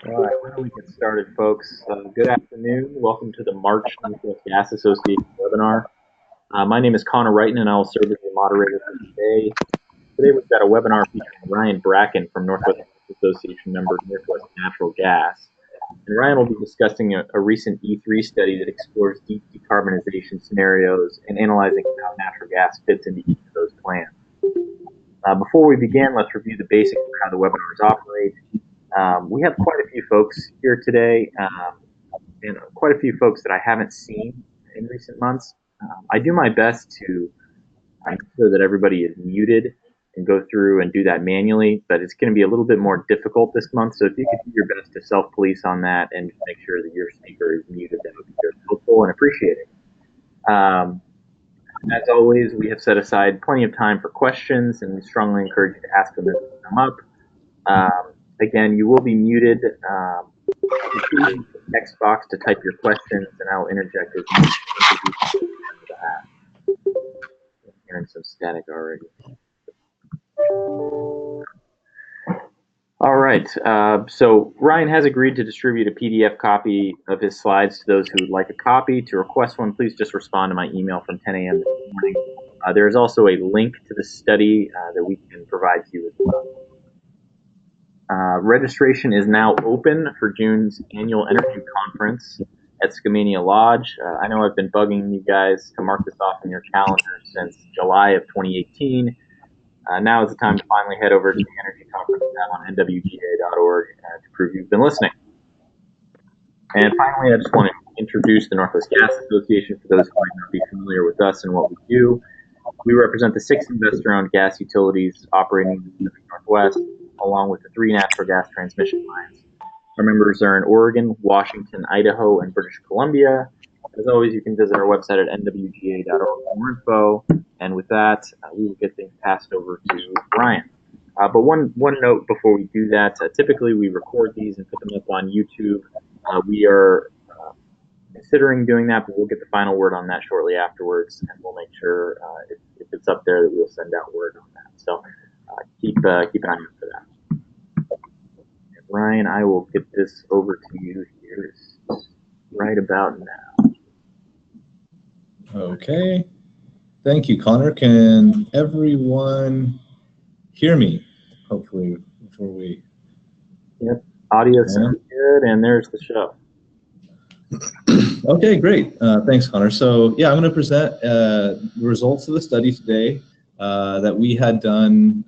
All right, why don't we get started, folks? Good afternoon. Welcome to the March Northwest Gas Association webinar. My name is Connor Wrighton, and I will serve as the moderator for today. Today we've got a webinar featuring Ryan Bracken from Northwest Gas Association member Northwest Natural Gas. And Ryan will be discussing a recent E3 study that explores deep decarbonization scenarios and analyzing how natural gas fits into each of those plans. Before we begin, let's review the basics of how the webinars operate. We have quite a few folks here today, and quite a few folks that I haven't seen in recent months. I do my best to make sure that everybody is muted and go through and do that manually, but it's going to be a little bit more difficult this month. So if you could do your best to self-police on that and make sure that your speaker is muted, that would be very helpful and appreciated. As always, we have set aside plenty of time for questions, and we strongly encourage you to ask them as they come up. Again, you will be muted. Please use the text box to type your questions, and I'll interject as you I'm hearing some static already. All right. So Ryan has agreed to distribute a PDF copy of his slides to those who would like a copy. To request one, please just respond to my email from 10 a.m. this morning. There is also a link to the study that we can provide to you as well. Registration is now open for June's annual energy conference at Skamania Lodge. I know I've been bugging you guys to mark this off in your calendar since July of 2018. Now is the time to finally head over to the energy conference on nwga.org to prove you've been listening. And finally, I just want to introduce the Northwest Gas Association for those who might not be familiar with us and what we do. We represent the 6 investor-owned gas utilities operating in the Pacific Northwest, along with the 3 natural gas transmission lines. Our members are in Oregon, Washington, Idaho, and British Columbia. As always, you can visit our website at nwga.org for more info. And with that, we will get things passed over to Ryan. But one note before we do that, typically we record these and put them up on YouTube. We are considering doing that, but we'll get the final word on that shortly afterwards, and we'll make sure if it's up there that we'll send out word on that. So keep an eye out for that. Ryan, I will get this over to you here right about now. Okay. Thank you, Connor. Can everyone hear me? Hopefully, before we. Yep. Audio sounds good, and there's the show. Okay, great. Thanks, Connor. So, yeah, I'm going to present the results of the study today that we had done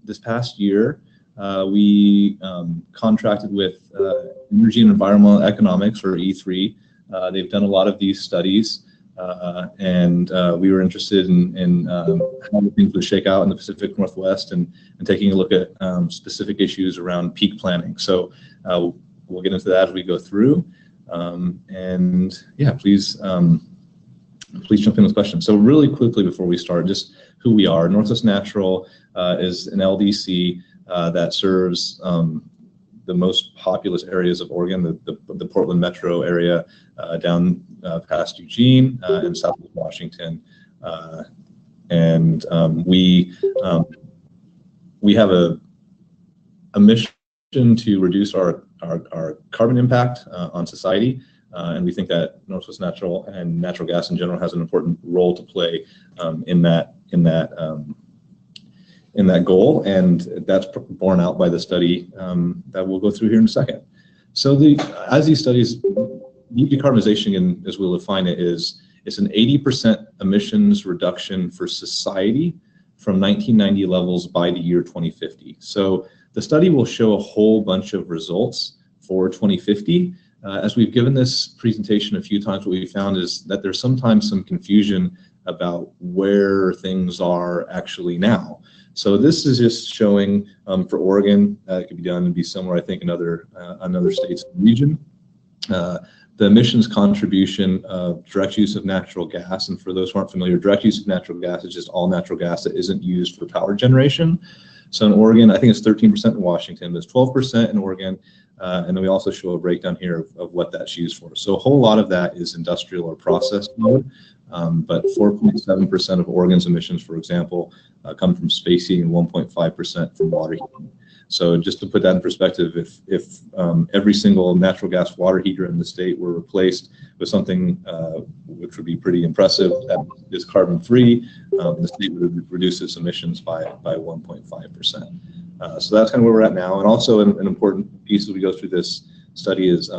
this past year. We contracted with Energy and Environmental Economics, or E3. They've done a lot of these studies, and we were interested in how things would shake out in the Pacific Northwest and taking a look at specific issues around peak planning. So we'll get into that as we go through. And yeah, please jump in with questions. So really quickly before we start, just who we are. Northwest Natural is an LDC that serves the most populous areas of Oregon, the Portland metro area, down past Eugene and southwest Washington. And we have a mission to reduce our carbon impact on society, and we think that Northwest Natural and natural gas in general has an important role to play in that goal, and that's borne out by the study that we'll go through here in a second. So as these studies, deep decarbonization, as we'll define it, it's an 80% emissions reduction for society from 1990 levels by the year 2050. So the study will show a whole bunch of results for 2050. As we've given this presentation a few times, what we found is that there's sometimes some confusion about where things are actually now. So this is just showing for Oregon, it could be done and be similar, I think, in other states in the region. The emissions contribution of direct use of natural gas, and for those who aren't familiar, direct use of natural gas is just all natural gas that isn't used for power generation. So in Oregon, I think it's 13% in Washington, but it's 12% in Oregon, and then we also show a breakdown here of what that's used for. So a whole lot of that is industrial or process mode, but 4.7% of Oregon's emissions, for example, come from space heating and 1.5% from water heating. So just to put that in perspective, if every single natural gas water heater in the state were replaced with something which would be pretty impressive that is carbon-free, the state would reduce its emissions by 1.5%. So that's kind of where we're at now. And also an important piece as we go through this study is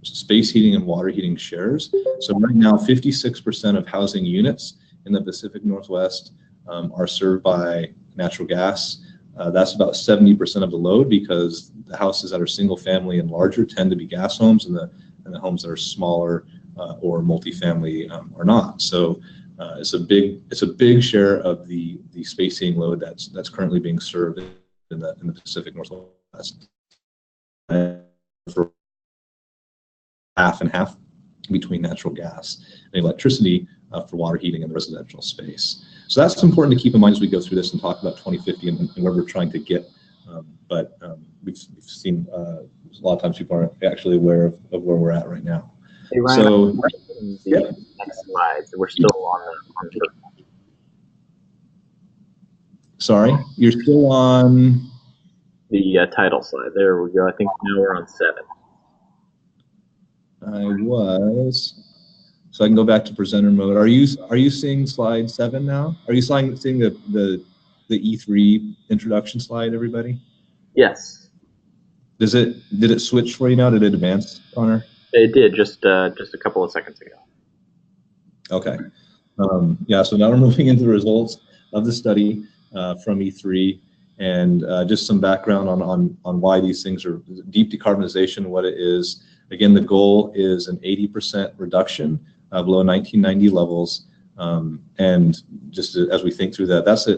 space heating and water heating shares. So right now, 56% of housing units in the Pacific Northwest are served by natural gas. That's about 70% of the load, because the houses that are single family and larger tend to be gas homes, and the homes that are smaller or multifamily are not. So it's a big share of the space heating load that's currently being served in the Pacific Northwest. For half and half between natural gas and electricity for water heating in the residential space. So that's important to keep in mind as we go through this and talk about 2050 and where we're trying to get. But we've seen a lot of times people aren't actually aware of where we're at right now. Hey Ryan, so the next slide. We're still on the first one. Sorry, you're still on the title slide. There we go. I think now we're on 7. I was. So I can go back to presenter mode. Are you seeing slide 7 now? Are you seeing the E3 introduction slide, everybody? Yes. Did it switch for you now? Did it advance, Connor? It did just a couple of seconds ago. Okay. Yeah. So now we're moving into the results of the study from E3, and just some background on why these things are deep decarbonization, what it is. Again, the goal is an 80% reduction below 1990 levels, and just as we think through that, that's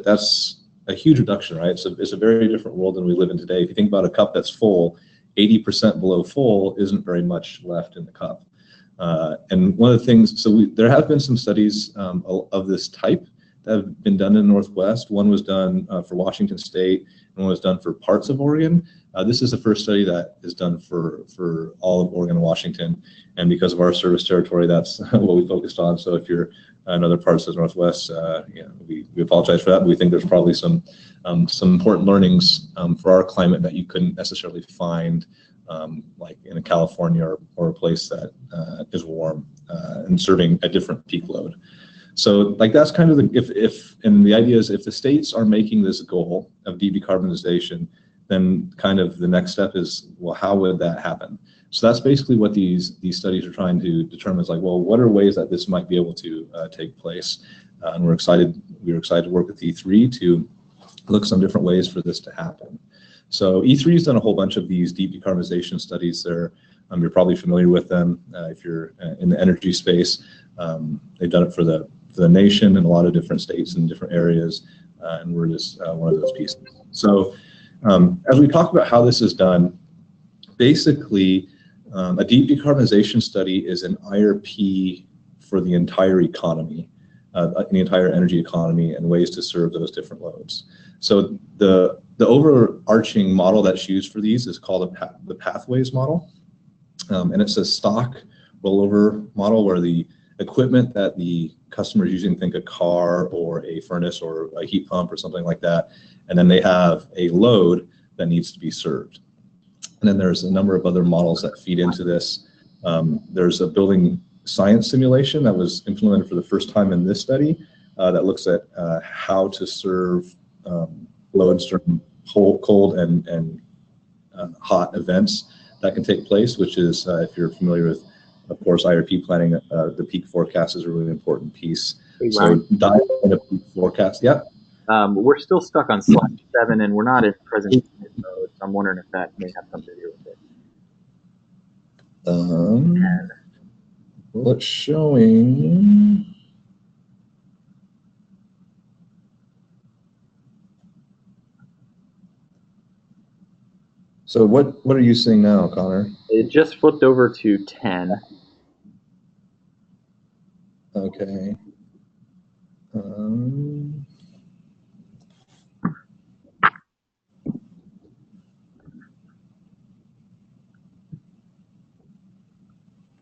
a huge reduction, right? So it's a very different world than we live in today. If you think about a cup that's full, 80% below full isn't very much left in the cup. And one of the things, so there have been some studies of this type that have been done in the Northwest. One was done for Washington State, and one was done for parts of Oregon. This is the first study that is done for all of Oregon and Washington, and because of our service territory, that's what we focused on. So if you're in other parts of the Northwest, we apologize for that, but we think there's probably some important learnings for our climate that you couldn't necessarily find like in California or a place that is warm and serving a different peak load. So like that's kind of and the idea is if the states are making this goal of decarbonization, then kind of the next step is, well, how would that happen? So that's basically what these studies are trying to determine, is like, well, what are ways that this might be able to take place? And we were excited to work with E3 to look some different ways for this to happen. So E3 has done a whole bunch of these deep decarbonization studies. You're probably familiar with them if you're in the energy space. They've done it for the nation in a lot of different states and different areas, and we're just one of those pieces. So as we talk about how this is done, basically a deep decarbonization study is an IRP for the entire economy, the entire energy economy, and ways to serve those different loads. So the overarching model that's used for these is called the pathways model, and it's a stock rollover model where the equipment that the customer is using, think a car or a furnace or a heat pump or something like that, and then they have a load that needs to be served. And then there's a number of other models that feed into this. There's a building science simulation that was implemented for the first time in this study that looks at how to serve loads during cold and hot events that can take place, which is, if you're familiar with, of course, IRP planning, the peak forecast is a really important piece. Hey, so dive into peak forecast. Yeah. We're still stuck on slide 7, and we're not in presentation mode. So I'm wondering if that may have something to do with it. Well, it's showing. So what are you seeing now, Connor? It just flipped over to 10. Okay.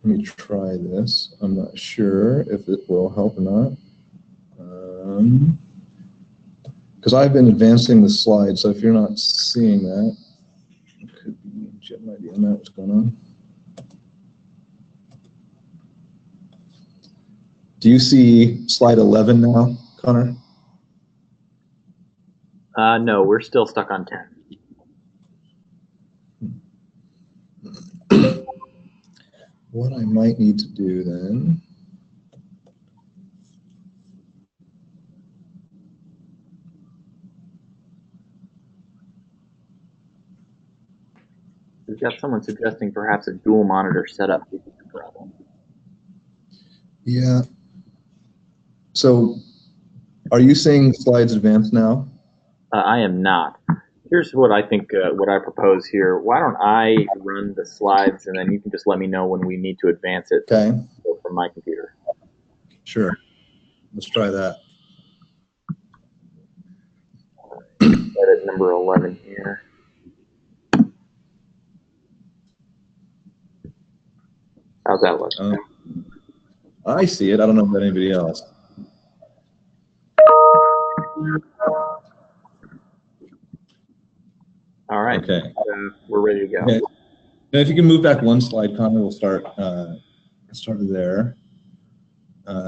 Let me try this. I'm not sure if it will help or not. Because I've been advancing the slide, so if you're not seeing that. no idea on what's going on. Do you see slide 11 now, Connor? No, we're still stuck on 10. What I might need to do then, We've got someone suggesting perhaps a dual monitor setup could be the problem. yeah. So are you seeing slides advance now? I am not. Here's what I think, what I propose here. Why don't I run the slides and then you can just let me know when we need to advance it. Okay. From my computer. Sure. Let's try that. Start at number 11 here. How's that look? I see it. I don't know about anybody else. All right. Okay. We're ready to go. Okay. Now, if you can move back one slide, Connor, we'll start there.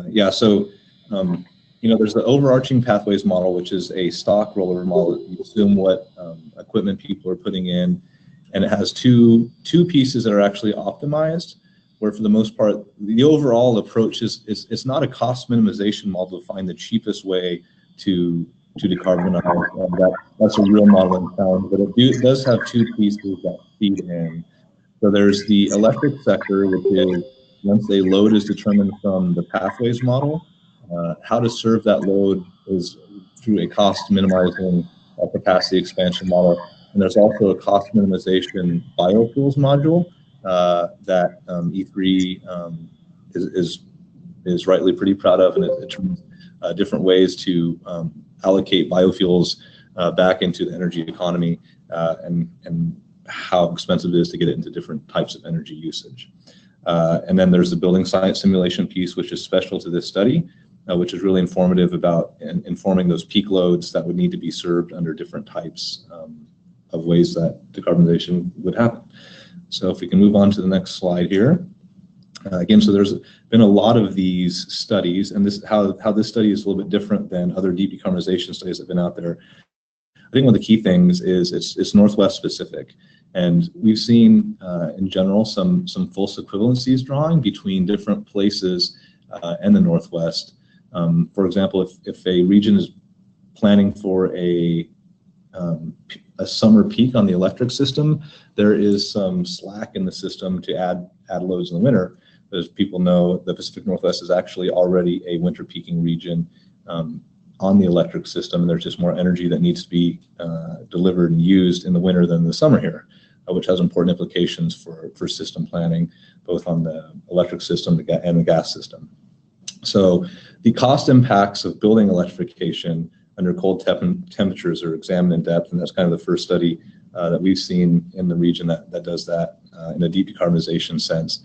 Yeah. So, there's the overarching pathways model, which is a stock rollover model. You assume what equipment people are putting in, and it has two pieces that are actually optimized. Where for the most part, the overall approach is it's not a cost minimization model to find the cheapest way to decarbonize. That's a real modeling challenge, but it does have two pieces that feed in. So there's the electric sector, which is once a load is determined from the pathways model, how to serve that load is through a cost minimizing capacity expansion model. And there's also a cost minimization biofuels module that E3 is rightly pretty proud of, and it turns different ways to allocate biofuels back into the energy economy and how expensive it is to get it into different types of energy usage. And then there's the building science simulation piece, which is special to this study, which is really informative about informing those peak loads that would need to be served under different types of ways that decarbonization would happen. So if we can move on to the next slide here. Again, so there's been a lot of these studies, and how this study is a little bit different than other deep decarbonization studies that have been out there. I think one of the key things is it's Northwest specific, and we've seen in general some false equivalencies drawing between different places and the Northwest. For example, if a region is planning for a summer peak on the electric system, there is some slack in the system to add loads in the winter. As people know, the Pacific Northwest is actually already a winter peaking region on the electric system, and there's just more energy that needs to be delivered and used in the winter than the summer here, which has important implications for system planning, both on the electric system and the gas system. So the cost impacts of building electrification under cold temperatures are examined in depth, and that's kind of the first study that we've seen in the region that does that in a deep decarbonization sense.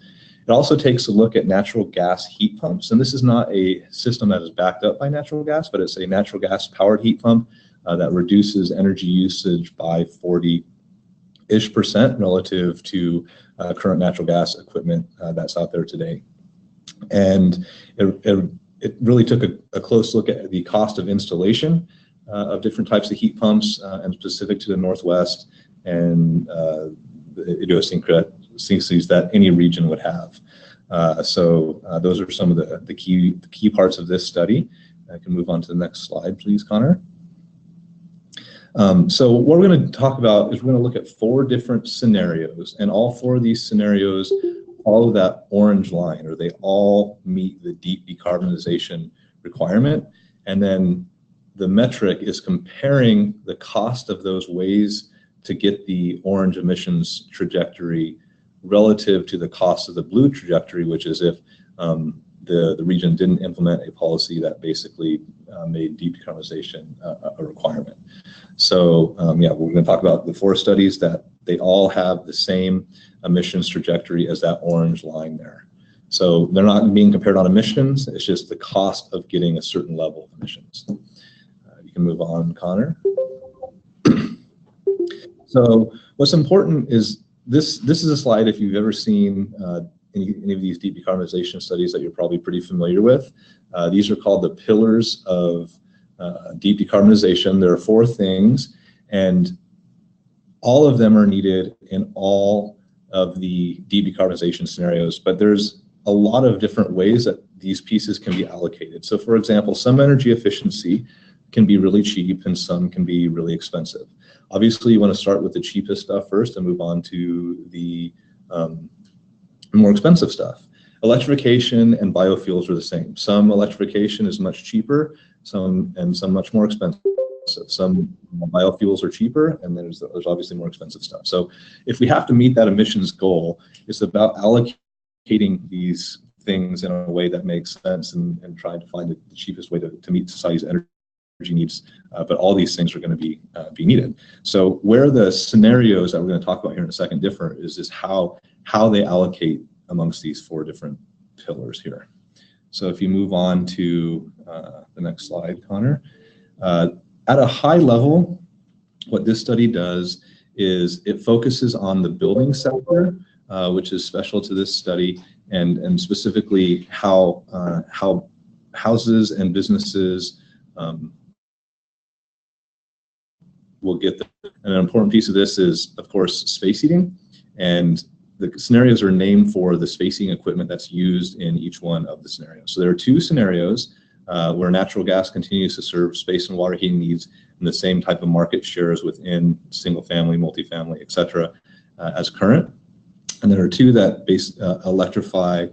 It also takes a look at natural gas heat pumps, and this is not a system that is backed up by natural gas, but it's a natural gas powered heat pump that reduces energy usage by 40-ish% relative to current natural gas equipment that's out there today. And it really took a close look at the cost of installation of different types of heat pumps and specific to the Northwest and the idiosyncrasies that any region would have. So those are some of the key parts of this study. I can move on to the next slide, please, Connor. So what we're going to talk about is we're going to look at 4 different scenarios, and all 4 of these scenarios follow that orange line, or they all meet the deep decarbonization requirement. And then the metric is comparing the cost of those ways to get the orange emissions trajectory relative to the cost of the blue trajectory, which is if the region didn't implement a policy that basically made deep decarbonization a requirement. So yeah, we're going to talk about the 4 studies that they all have the same emissions trajectory as that orange line there. So they're not being compared on emissions, it's just the cost of getting a certain level of emissions. You can move on, Connor. So what's important is this is a slide, if you've ever seen any of these deep decarbonization studies, that you're probably pretty familiar with. These are called the pillars of deep decarbonization. There are 4 things, and all of them are needed in all of the deep decarbonization scenarios, but there's a lot of different ways that these pieces can be allocated. So for example, some energy efficiency can be really cheap and some can be really expensive. Obviously, you want to start with the cheapest stuff first and move on to the more expensive stuff. Electrification and biofuels are the same. Some electrification is much cheaper, some much more expensive. Some biofuels are cheaper, and there's obviously more expensive stuff. So if we have to meet that emissions goal, it's about allocating these things in a way that makes sense and trying to find the cheapest way to meet society's energy needs. But all these things are going to be needed. So where the scenarios that we're going to talk about here in a second differ is how they allocate amongst these 4 different pillars here. So if you move on to the next slide, Connor. At a high level, what this study does is it focuses on the building sector, which is special to this study, and specifically how houses and businesses will get there. And an important piece of this is, of course, space heating, and the scenarios are named for the space heating equipment that's used in each one of the scenarios. So there are 2 scenarios where natural gas continues to serve space and water heating needs in the same type of market shares within single family, multifamily, etc., as current. And there are 2 that electrify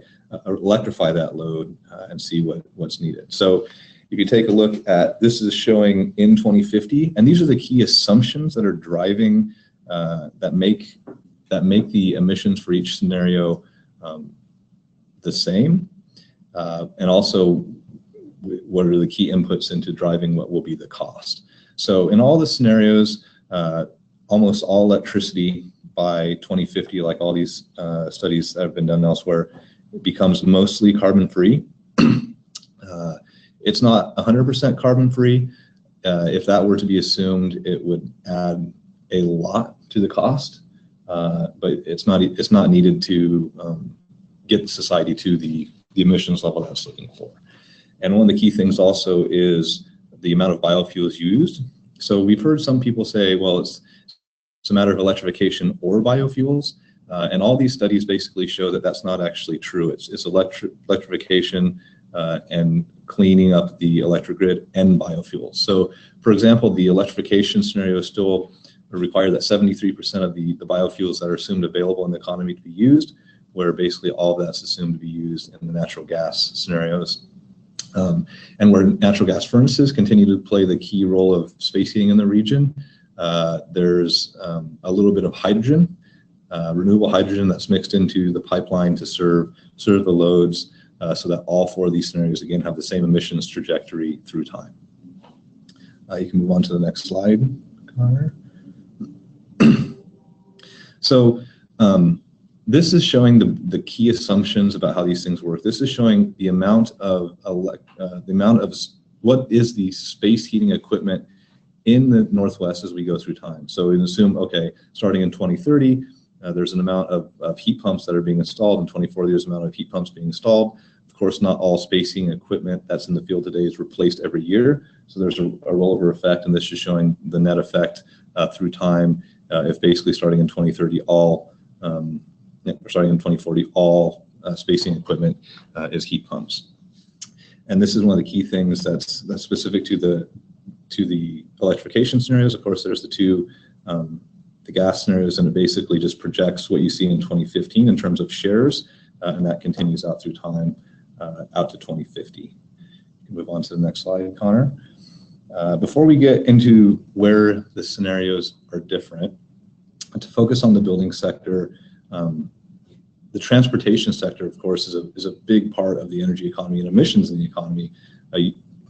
that load and see what's needed. So you can take a look at, this is showing in 2050, and these are the key assumptions that are driving, that make the emissions for each scenario the same, and also what are the key inputs into driving what will be the cost. So in all the scenarios, almost all electricity by 2050, like all these studies that have been done elsewhere, becomes mostly carbon-free. It's not 100% carbon-free. If that were to be assumed, it would add a lot to the cost, but it's not needed to get society to the emissions level that it's looking for. And one of the key things also is the amount of biofuels used. So we've heard some people say, well, it's a matter of electrification or biofuels, and all these studies basically show that that's not actually true. It's electrification and cleaning up the electric grid and biofuels. So, for example, the electrification scenario still require that 73% of the biofuels that are assumed available in the economy to be used, where basically all of that's assumed to be used in the natural gas scenarios. And where natural gas furnaces continue to play the key role of space heating in the region, there's a little bit of hydrogen, renewable hydrogen that's mixed into the pipeline to serve the loads, so that all 4 of these scenarios, again, have the same emissions trajectory through time. You can move on to the next slide, Connor. So this is showing the key assumptions about how these things work. This is showing the amount of what is the space heating equipment in the Northwest as we go through time. So we assume, okay, starting in 2030, there's an amount of heat pumps that are being installed. In 2040, there's an amount of heat pumps being installed. Of course, not all space heating equipment that's in the field today is replaced every year. So there's a rollover effect, and this is showing the net effect through time. If basically starting in 2030, starting in 2040, all space heating equipment is heat pumps. And this is one of the key things that's specific to the electrification scenarios. Of course, there's the gas scenarios, and it basically just projects what you see in 2015 in terms of shares, and that continues out through time, out to 2050. You can move on to the next slide, Connor. Before we get into where the scenarios are different, to focus on the building sector, the transportation sector, of course, is a big part of the energy economy and emissions in the economy.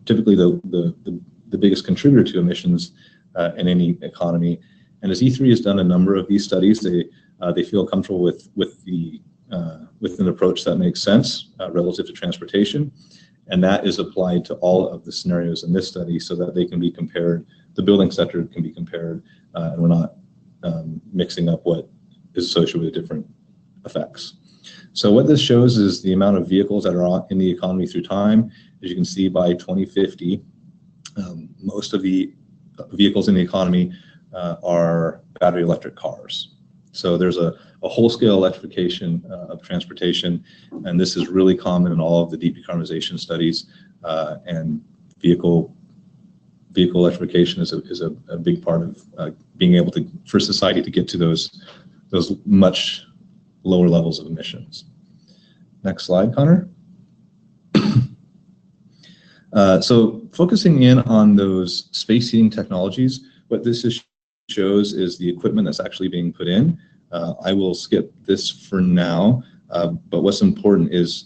Typically, the biggest contributor to emissions in any economy. And as E3 has done a number of these studies, they feel comfortable with an approach that makes sense relative to transportation, and that is applied to all of the scenarios in this study, so that they can be compared. The building sector can be compared, and we're not mixing up what is associated with different effects. So what this shows is the amount of vehicles that are in the economy through time. As you can see, by 2050, most of the vehicles in the economy are battery electric cars. So there's a whole-scale electrification of transportation, and this is really common in all of the deep decarbonization studies. And vehicle electrification is a big part of being able to, for society to get to those much lower levels of emissions. Next slide, Connor. So focusing in on those space heating technologies, what this shows is the equipment that's actually being put in. I will skip this for now, but what's important is,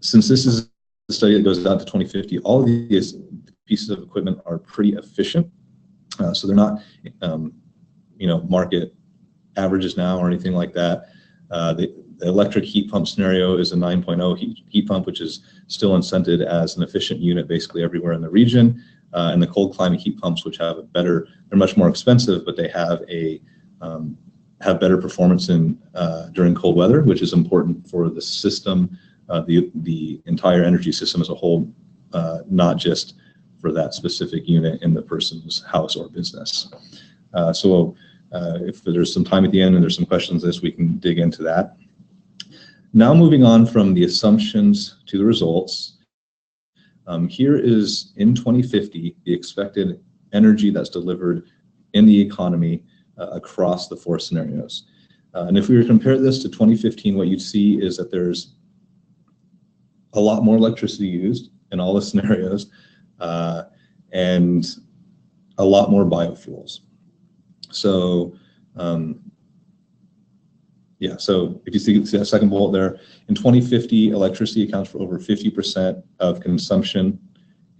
since this is a study that goes out to 2050, all of these pieces of equipment are pretty efficient. So they're not, market averages now or anything like that. The electric heat pump scenario is a 9.0 heat pump, which is still incented as an efficient unit basically everywhere in the region. And the cold climate heat pumps, which have they're much more expensive, but they have better performance during cold weather, which is important for the system, the entire energy system as a whole, not just for that specific unit in the person's house or business. So if there's some time at the end and there's some questions on this, we can dig into that. Now moving on from the assumptions to the results, here is in 2050 the expected energy that's delivered in the economy across the 4 scenarios. And if we were to compare this to 2015, what you'd see is that there's a lot more electricity used in all the scenarios, and a lot more biofuels. So so if you see that second bullet there, in 2050, electricity accounts for over 50% of consumption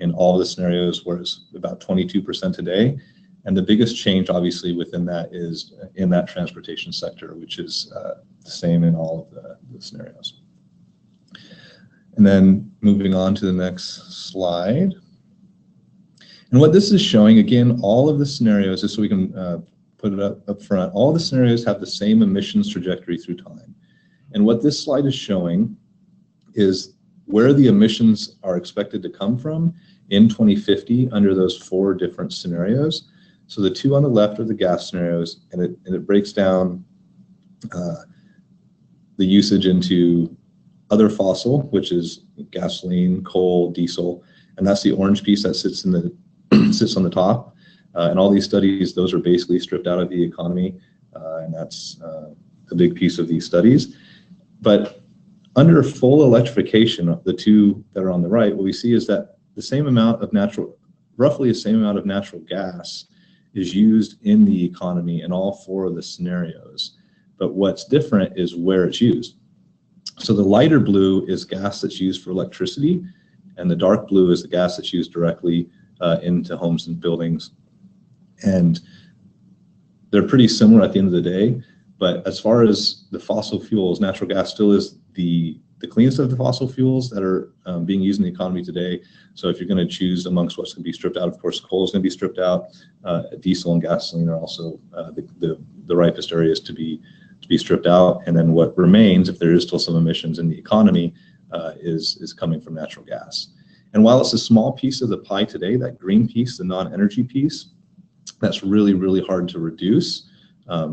in all the scenarios, whereas about 22% today. And the biggest change, obviously, within that is in that transportation sector, which is the same in all of the scenarios. And then moving on to the next slide. And what this is showing, again, all of the scenarios, just so we can put it up front, all the scenarios have the same emissions trajectory through time. And what this slide is showing is where the emissions are expected to come from in 2050 under those 4 different scenarios. So the 2 on the left are the gas scenarios, and it breaks down the usage into other fossil, which is gasoline, coal, diesel, and that's the orange piece that sits on the top. And all these studies, those are basically stripped out of the economy, and that's a big piece of these studies. But under full electrification, the 2 that are on the right, what we see is that roughly the same amount of natural gas is used in the economy in all 4 of the scenarios. But what's different is where it's used. So the lighter blue is gas that's used for electricity, and the dark blue is the gas that's used directly into homes and buildings. And they're pretty similar at the end of the day, but as far as the fossil fuels, natural gas still is the cleanest of the fossil fuels that are being used in the economy today. So if you're going to choose amongst what's going to be stripped out, of course, coal is going to be stripped out. Diesel and gasoline are also the ripest areas to be stripped out. And then what remains, if there is still some emissions in the economy, is coming from natural gas. And while it's a small piece of the pie today, that green piece, the non-energy piece, that's really, really hard to reduce,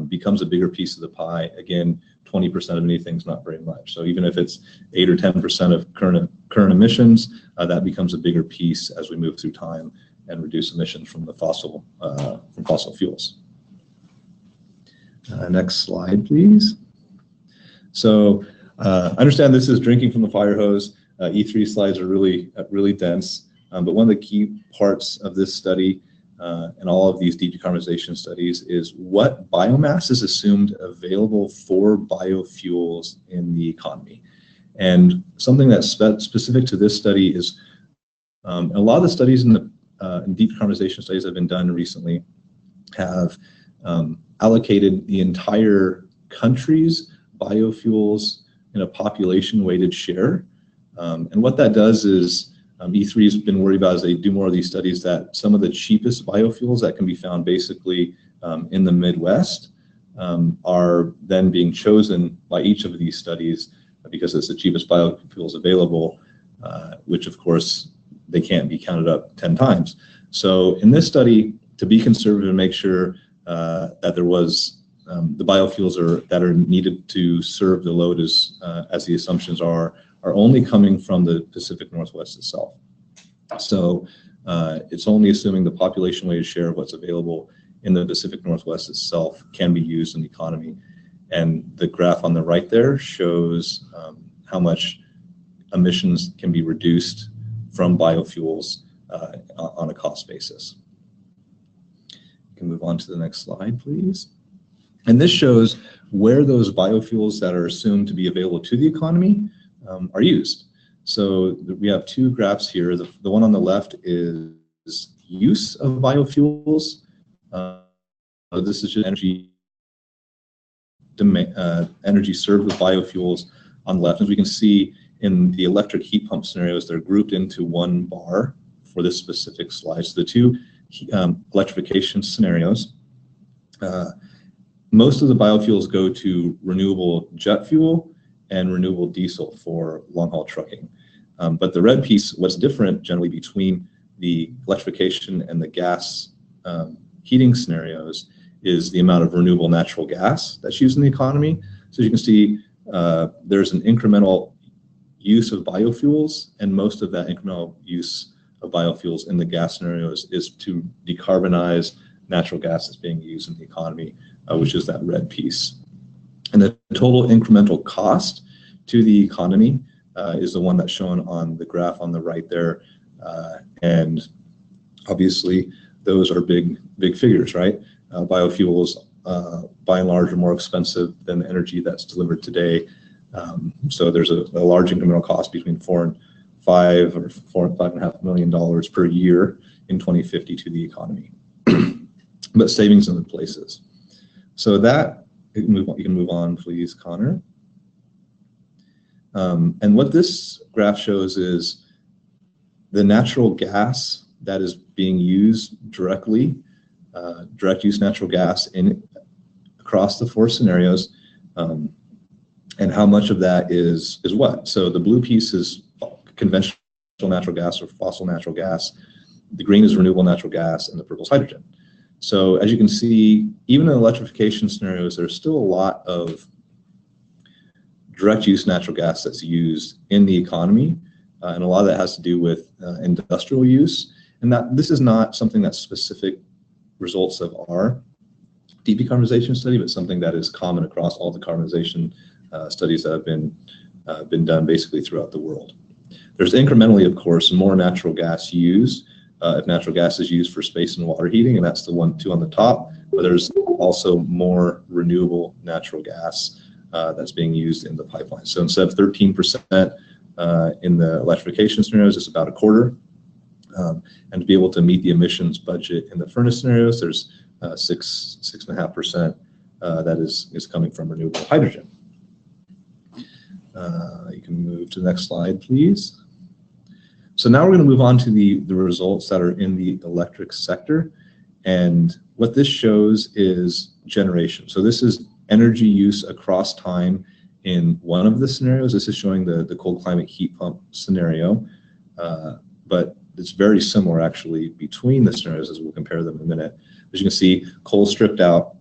becomes a bigger piece of the pie. Again, 20% of anything is not very much. So even if it's 8 or 10% of current emissions, that becomes a bigger piece as we move through time and reduce emissions from the fossil fuels. Next slide, please. So I understand this is drinking from the fire hose. E3 slides are really dense, but one of the key parts of this study and all of these deep decarbonization studies is what biomass is assumed available for biofuels in the economy. And something that's specific to this study is a lot of the studies in deep decarbonization studies that have been done recently have allocated the entire country's biofuels in a population-weighted share. And what that does is E3 has been worried about, as they do more of these studies, that some of the cheapest biofuels that can be found basically in the Midwest are then being chosen by each of these studies because it's the cheapest biofuels available, which of course they can't be counted up 10 times. So in this study, to be conservative and make sure that there was the biofuels that are needed to serve the load as the assumptions are only coming from the Pacific Northwest itself. So it's only assuming the population weighted share of what's available in the Pacific Northwest itself can be used in the economy. And the graph on the right there shows how much emissions can be reduced from biofuels on a cost basis. You can move on to the next slide, please. And this shows where those biofuels that are assumed to be available to the economy are used. So we have two graphs here. The one on the left is use of biofuels. This is just energy served with biofuels on the left. As we can see in the electric heat pump scenarios, they're grouped into one bar for this specific slide. So the two electrification scenarios, most of the biofuels go to renewable jet fuel and renewable diesel for long-haul trucking. But the red piece, what's different generally between the electrification and the gas heating scenarios is the amount of renewable natural gas that's used in the economy. So as you can see, there's an incremental use of biofuels, and most of that incremental use of biofuels in the gas scenarios is to decarbonize natural gas that's being used in the economy, which is that red piece. And the total incremental cost to the economy is the one that's shown on the graph on the right there. And obviously, those are big figures, right? Biofuels, by and large, are more expensive than the energy that's delivered today. So there's a large incremental cost between $4 and $5.5 million per year in 2050 to the economy. But savings in the places. So that you can move on, please, Connor. And what this graph shows is the natural gas that is being used directly, direct use natural gas across the four scenarios, and how much of that is what. So the blue piece is conventional natural gas or fossil natural gas. The green is renewable natural gas, and the purple is hydrogen. So as you can see, even in electrification scenarios, there's still a lot of direct use natural gas that's used in the economy, and a lot of that has to do with industrial use. And that this is not something that's specific results of our deep decarbonization study, but something that is common across all decarbonization studies that have been done basically throughout the world. There's incrementally, of course, more natural gas used if natural gas is used for space and water heating, and that's the two on the top. But there's also more renewable natural gas that's being used in the pipeline. So instead of 13% in the electrification scenarios, it's about a quarter. And to be able to meet the emissions budget in the furnace scenarios, there's 6.5% that is coming from renewable hydrogen. You can move to the next slide, please. So now we're going to move on to the results that are in the electric sector. And what this shows is generation. So this is energy use across time in one of the scenarios. This is showing the cold climate heat pump scenario. But it's very similar actually between the scenarios as we'll compare them in a minute. As you can see, coal stripped out,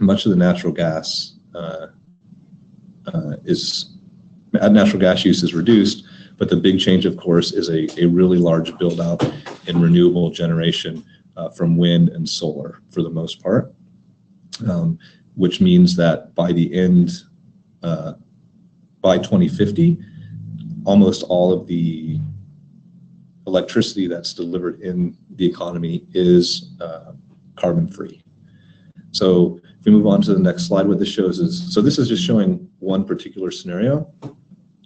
much of the natural gas natural gas use is reduced, but the big change, of course, is a really large build out in renewable generation from wind and solar for the most part, which means that by the end, by 2050, almost all of the electricity that's delivered in the economy is carbon free. So if we move on to the next slide, what this shows is, so this is just showing one particular scenario.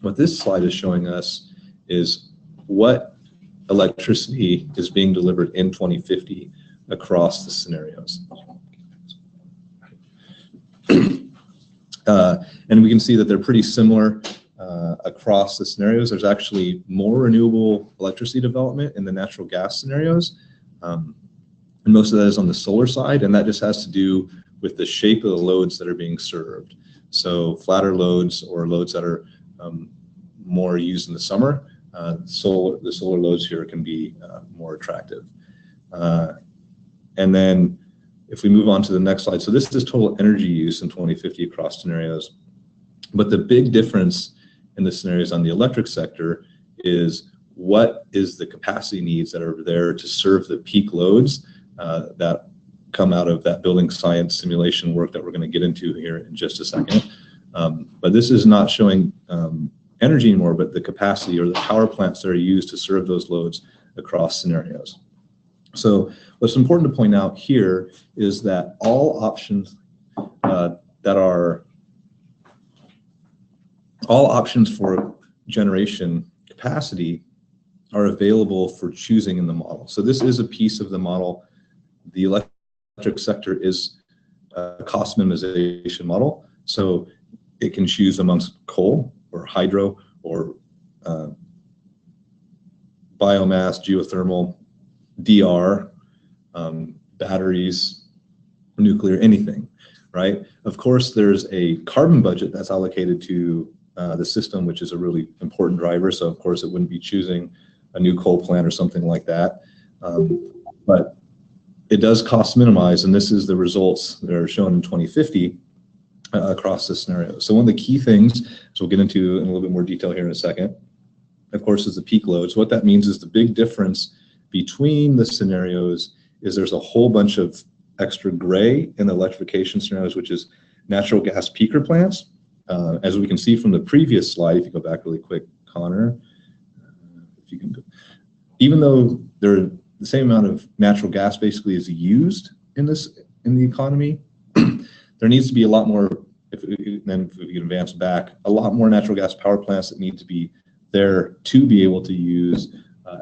What this slide is showing us is what electricity is being delivered in 2050 across the scenarios. And we can see that they're pretty similar across the scenarios. There's actually more renewable electricity development in the natural gas scenarios. And most of that is on the solar side, and that just has to do with the shape of the loads that are being served. So flatter loads or loads that are more used in the summer, the solar loads here can be more attractive. And then if we move on to the next slide, so this is total energy use in 2050 across scenarios. But the big difference in the scenarios on the electric sector is what is the capacity needs that are there to serve the peak loads that come out of that building science simulation work that we're going to get into here in just a second. But this is not showing energy anymore, but the capacity or the power plants that are used to serve those loads across scenarios. So what's important to point out here is that all options for generation capacity are available for choosing in the model. So this is a piece of the model. The electric sector is a cost minimization model. So it can choose amongst coal or hydro or biomass, geothermal, DR, batteries, nuclear, anything, right? Of course, there's a carbon budget that's allocated to the system, which is a really important driver. So of course, it wouldn't be choosing a new coal plant or something like that. But it does cost minimize, and this is the results that are shown in 2050 across the scenario. So one of the key things, so we'll get into in a little bit more detail here in a second, of course, is the peak loads. What that means is the big difference between the scenarios is there's a whole bunch of extra gray in the electrification scenarios, which is natural gas peaker plants. As we can see from the previous slide, if you go back really quick, Connor, if you can go, even though the same amount of natural gas basically is used in the economy, there needs to be a lot more, if we can advance back, a lot more natural gas power plants that need to be there to be able to use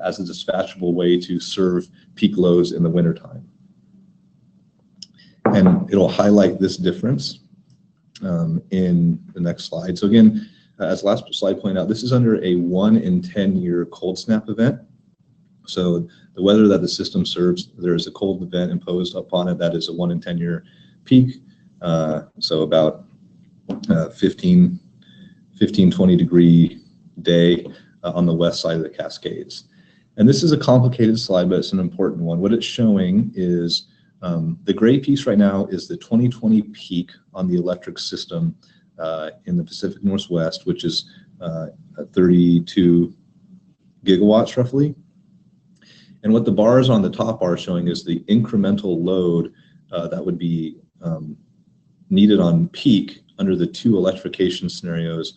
as a dispatchable way to serve peak loads in the wintertime. And it'll highlight this difference in the next slide. So again, as last slide pointed out, this is under a 1 in 10 year cold snap event. So the weather that the system serves, there is a cold event imposed upon it that is a 1 in 10 year peak. So about 15, 20 degree day on the west side of the Cascades. And this is a complicated slide, but it's an important one. What it's showing is the gray piece right now is the 2020 peak on the electric system in the Pacific Northwest, which is 32 gigawatts roughly. And what the bars on the top are showing is the incremental load that would be needed on peak under the two electrification scenarios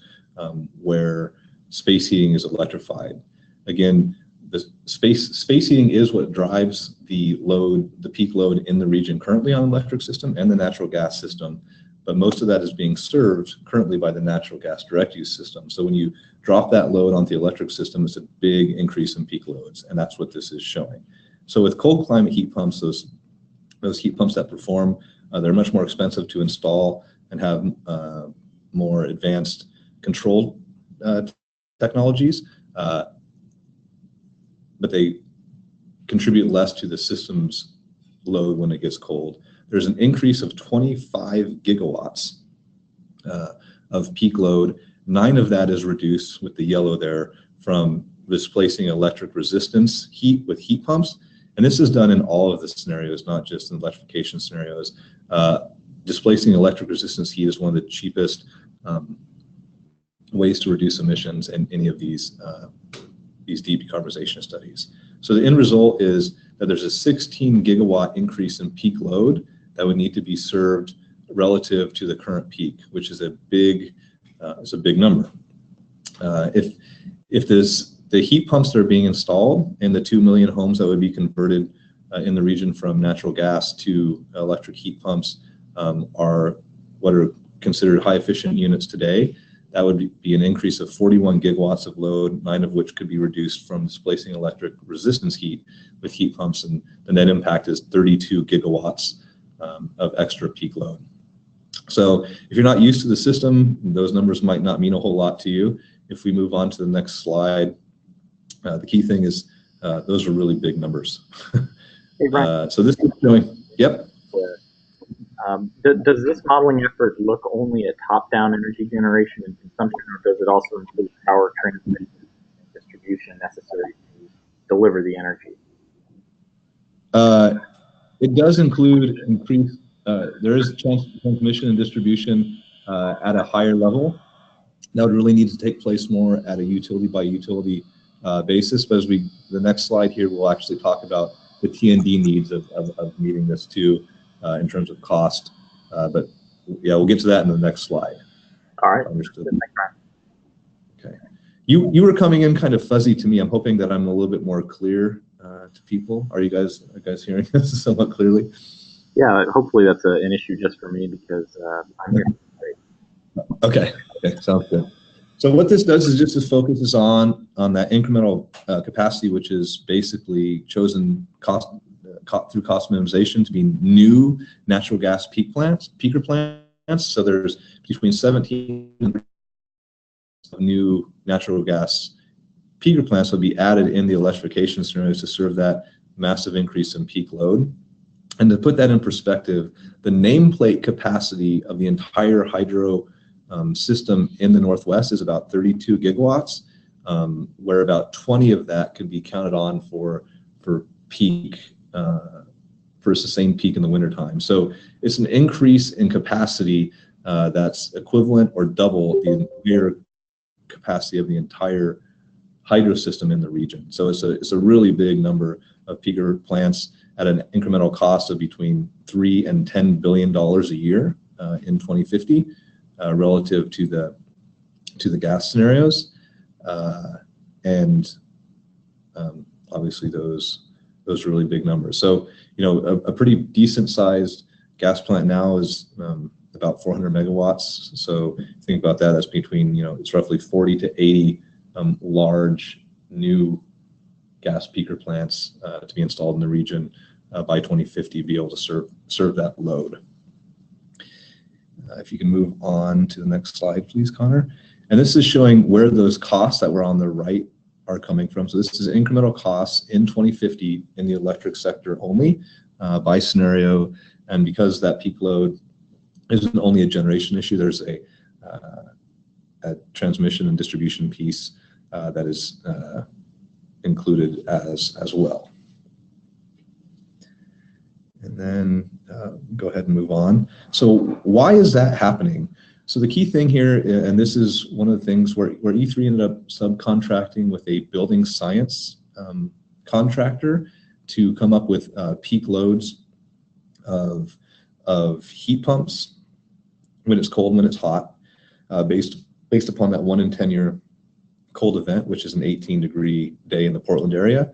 where space heating is electrified. Again, the space heating is what drives the load, the peak load in the region currently on the electric system and the natural gas system. But most of that is being served currently by the natural gas direct use system. So when you drop that load onto the electric system, it's a big increase in peak loads, and that's what this is showing. So with cold climate heat pumps, those heat pumps that perform, they're much more expensive to install and have more advanced control technologies, but they contribute less to the system's load when it gets cold. There's an increase of 25 gigawatts of peak load. 9 of that is reduced with the yellow there from displacing electric resistance heat with heat pumps. And this is done in all of the scenarios, not just in electrification scenarios. Displacing electric resistance heat is one of the cheapest ways to reduce emissions in any of these deep decarbonization studies. So the end result is that there's a 16 gigawatt increase in peak load that would need to be served relative to the current peak, which is a big number. If the heat pumps that are being installed and the 2 million homes that would be converted in the region from natural gas to electric heat pumps are what are considered high efficient units today, that would be an increase of 41 gigawatts of load, 9 of which could be reduced from displacing electric resistance heat with heat pumps, and the net impact is 32 gigawatts of extra peak load. So if you're not used to the system, those numbers might not mean a whole lot to you. If we move on to the next slide, the key thing is those are really big numbers. Hey, Brian. So this is showing, yep. Does this modeling effort look only at top-down energy generation and consumption, or does it also include power transmission and distribution necessary to deliver the energy? It does include increased, there is transmission and distribution at a higher level. That would really need to take place more at a utility by utility basis. But as the next slide here, we'll actually talk about the T&D needs of meeting this too in terms of cost. But yeah, we'll get to that in the next slide. All right. Understood. Okay. You were coming in kind of fuzzy to me. I'm hoping that I'm a little bit more clear to people. Are you guys hearing this somewhat clearly? Yeah, hopefully that's an issue just for me because I'm here. Okay, sounds good. So what this does is just focuses on that incremental capacity, which is basically chosen through cost minimization to be new natural gas peaker plants. So there's between 17 new natural gas peaker plants will be added in the electrification scenarios to serve that massive increase in peak load. And to put that in perspective, the nameplate capacity of the entire hydro system in the Northwest is about 32 gigawatts, where about 20 of that can be counted on for peak, for a sustained peak in the wintertime. So it's an increase in capacity that's equivalent or double the entire capacity of the entire hydro system in the region. So it's a really big number of peaker plants at an incremental cost of between $3 and $10 billion a year in 2050, relative to the gas scenarios, and obviously those are really big numbers. So a pretty decent sized gas plant now is about 400 megawatts. So think about that. That's between it's roughly 40 to 80 large new gas peaker plants to be installed in the region by 2050, be able to serve that load. If you can move on to the next slide, please, Connor. And this is showing where those costs that were on the right are coming from. So this is incremental costs in 2050 in the electric sector only by scenario. And because that peak load isn't only a generation issue, there's a transmission and distribution piece that is included as well. And then go ahead and move on. So why is that happening? So the key thing here, and this is one of the things where E3 ended up subcontracting with a building science contractor to come up with peak loads of heat pumps when it's cold and when it's hot, based upon that 1 in 10 year cold event, which is an 18-degree day in the Portland area.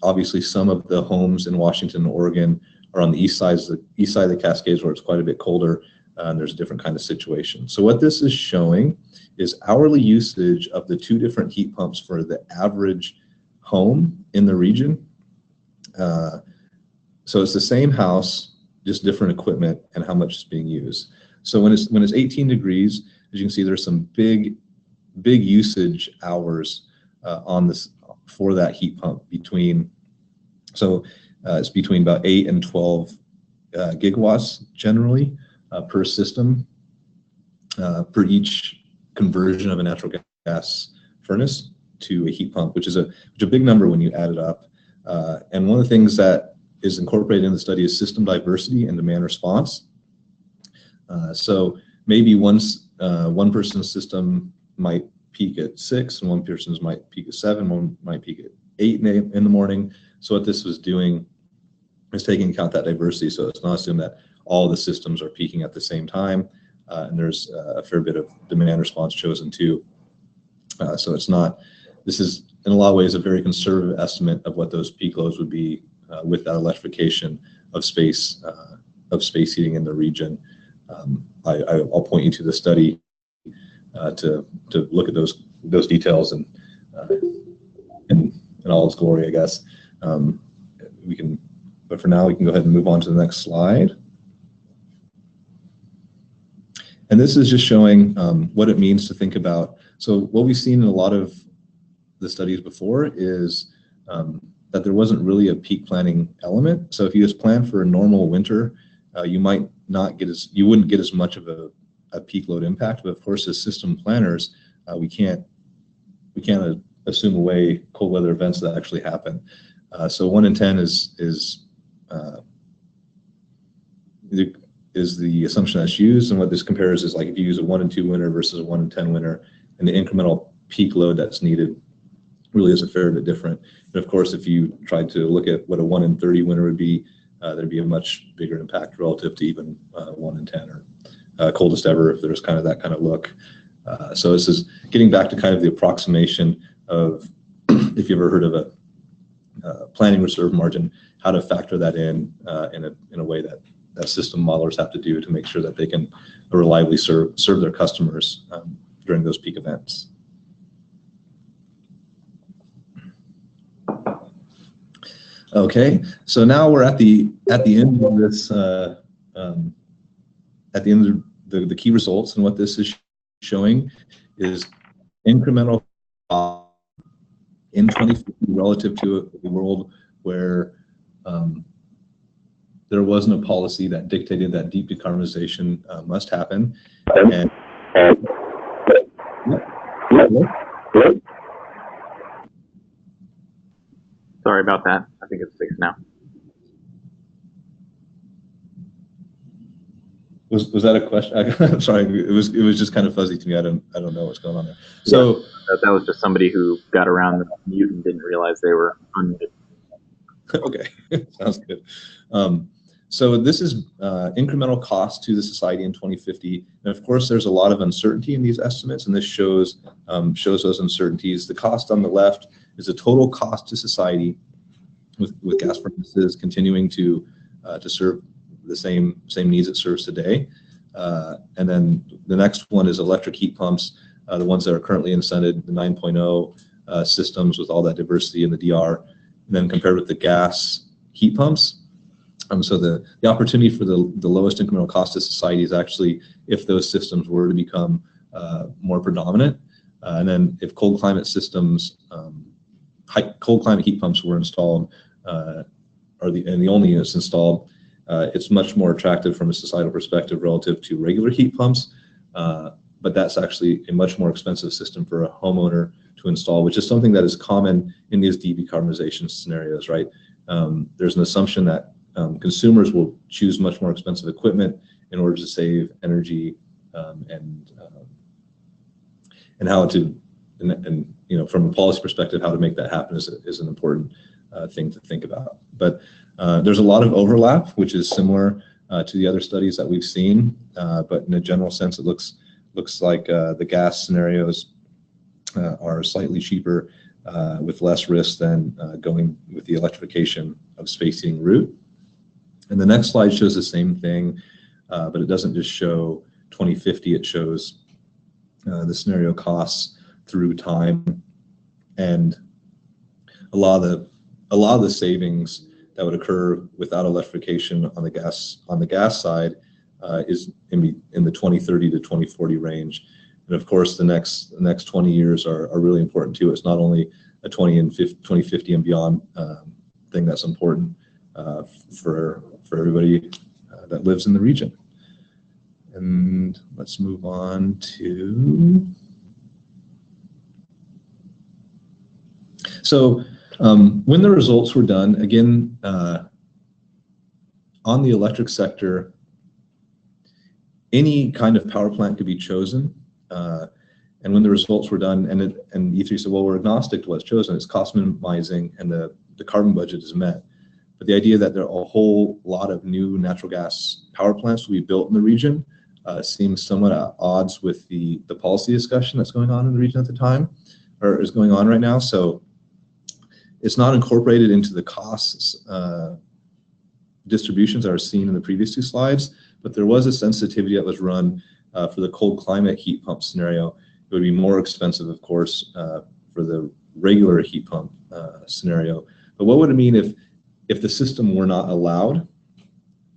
Obviously, some of the homes in Washington and Oregon are on the east side of the Cascades, where it's quite a bit colder, and there's a different kind of situation. So what this is showing is hourly usage of the 2 different heat pumps for the average home in the region. So it's the same house, just different equipment and how much is being used. So when it's 18 degrees, as you can see, there's some big usage hours on this for that heat pump it's between about 8 and 12 gigawatts generally per system per each conversion of a natural gas furnace to a heat pump, which is a big number when you add it up. And one of the things that is incorporated in the study is system diversity and demand response. So maybe one person's system might peak at 6, and one person's might peak at 7, one might peak at 8 in the morning. So what this was doing is taking into account that diversity. So it's not assumed that all the systems are peaking at the same time, and there's a fair bit of demand response chosen too. So this is in a lot of ways a very conservative estimate of what those peak loads would be with that electrification of space heating in the region. I'll point you to the study to look at those details and in all its glory, I guess. But for now, we can go ahead and move on to the next slide. And this is just showing what it means to think about. So what we've seen in a lot of the studies before is that there wasn't really a peak planning element. So if you just plan for a normal winter, you might not get you wouldn't get as much of a peak load impact. But of course, as system planners, we can't assume away cold weather events that actually happen. So 1 in 10 is the assumption that's used, and what this compares is like if you use a 1 in 2 winter versus a 1 in 10 winter, and the incremental peak load that's needed really is a fair bit different. And of course, if you tried to look at what a 1 in 30 winter would be, there'd be a much bigger impact relative to even 1 in 10 or coldest ever if there's kind of that kind of look. So this is getting back to kind of the approximation of, if you've ever heard of a planning reserve margin, how to factor that in a way that system modelers have to do to make sure that they can reliably serve their customers during those peak events. Okay, so now we're at the end of this, at the end of the key results, and what this is showing is incremental in 2050 relative to a world where there wasn't a policy that dictated that deep decarbonization must happen. And sorry about that. I think it's fixed now. Was that a question? I'm sorry, it was just kind of fuzzy to me. I don't know what's going on there. So yeah, that was just somebody who got around the mute and didn't realize they were unmuted. Okay, sounds good. So this is incremental cost to the society in 2050, and of course there's a lot of uncertainty in these estimates, and this shows those uncertainties. The cost on the left is the total cost to society with gas furnaces continuing to serve the same needs it serves today, and then the next one is electric heat pumps, the ones that are currently incented, the 9.0 systems with all that diversity in the DR, and then compared with the gas heat pumps. So the opportunity for the lowest incremental cost to society is actually if those systems were to become more predominant, and then if cold climate systems, cold climate heat pumps were installed, and the only units installed, it's much more attractive from a societal perspective relative to regular heat pumps, but that's actually a much more expensive system for a homeowner to install, which is something that is common in these decarbonization scenarios, right? There's an assumption that consumers will choose much more expensive equipment in order to save energy, and how to, and you know, from a policy perspective, how to make that happen is an important thing to think about. But there's a lot of overlap, which is similar to the other studies that we've seen, but in a general sense, it looks like the gas scenarios are slightly cheaper with less risk than going with the electrification of space heating route. And the next slide shows the same thing, but it doesn't just show 2050, it shows the scenario costs through time, and a lot of the savings that would occur without electrification on the gas side is in the 2030 to 2040 range. And of course, the next 20 years are really important too. It's not only a 2050 and beyond thing that's important for everybody that lives in the region. And let's move on to. So when the results were done, again, on the electric sector, any kind of power plant could be chosen. And when the results were done, and E3 said, well, we're agnostic to what's chosen, it's cost minimizing and the carbon budget is met. But the idea that there are a whole lot of new natural gas power plants will be built in the region seems somewhat at odds with the policy discussion that's going on in the region at the time, or is going on right now. So it's not incorporated into the costs distributions that are seen in the previous two slides, but there was a sensitivity that was run for the cold climate heat pump scenario. It would be more expensive, of course, for the regular heat pump scenario. But what would it mean if the system were not allowed